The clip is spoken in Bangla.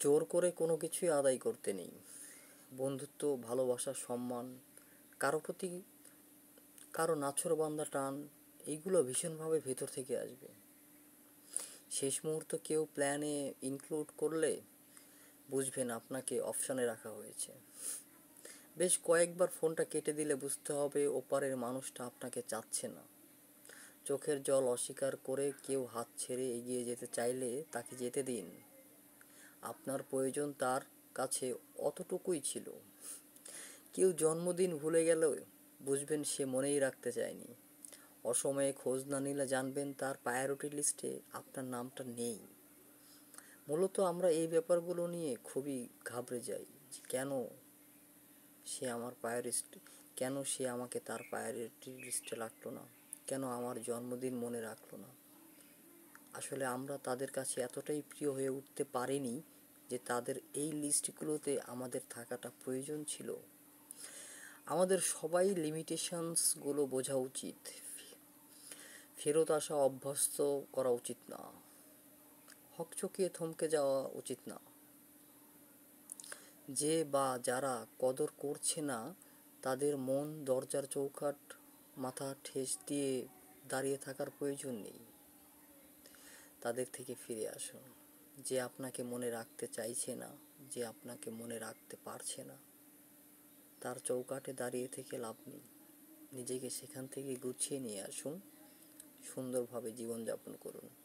জোর করে কোনো কিছুই আদায় করতে নেই। বন্ধুত্ব, ভালোবাসা, সম্মান, কারো প্রতি কারো নাছোড়বান্দা টান, এইগুলো ভীষণভাবে ভেতর থেকে আসবে। শেষ মুহূর্ত কেউ প্ল্যানে ইনক্লুড করলে বুঝবেন আপনাকে অপশানে রাখা হয়েছে। বেশ কয়েকবার ফোনটা কেটে দিলে বুঝতে হবে ওপারের মানুষটা আপনাকে চাচ্ছে না। চোখের জল অস্বীকার করে কেউ হাত ছেড়ে এগিয়ে যেতে চাইলে তাকে যেতে দিন। আপনার প্রয়োজন তার কাছে অতটুকুই ছিল। কেউ জন্মদিন ভুলে গেলেও বুঝবেন সে মনেই রাখতে চায়নি। অসময়ে খোঁজ না নিলে জানবেন তার প্রায়োরিটি লিস্টে আপনার নামটা নেই। মূলত আমরা এই ব্যাপারগুলো নিয়ে খুবই ঘাবড়ে যাই। কেন সে আমার কেন সে আমাকে তার প্রায়োরিটি লিস্টে রাখলো না, কেন আমার জন্মদিন মনে রাখলো না। আসলে আমরা তাদের কাছে এতটাই প্রিয় হয়ে উঠতে পারিনি যে তাদের এই লিস্টগুলোতে আমাদের থাকাটা প্রয়োজন ছিল। আমাদের সবাই লিমিটেশনসগুলো বোঝা উচিত। ফেরত আসা অভ্যস্ত করা উচিত না। হকচকিয়ে থমকে যাওয়া উচিত না। যে বা যারা কদর করছে না তাদের মন দরজার চৌকাঠ মাথা ঠেস দিয়ে দাঁড়িয়ে থাকার প্রয়োজন নেই। তাদের থেকে ফিরে আসুন। যে আপনাকে মনে রাখতে চাইছে না, যে আপনাকে মনে রাখতে পারছে না, তার চৌকাঠে দাঁড়িয়ে থেকে লাভ নেই। নিজেকে সেখান থেকে গুছিয়ে নিয়ে আসুন। সুন্দরভাবে জীবনযাপন করুন।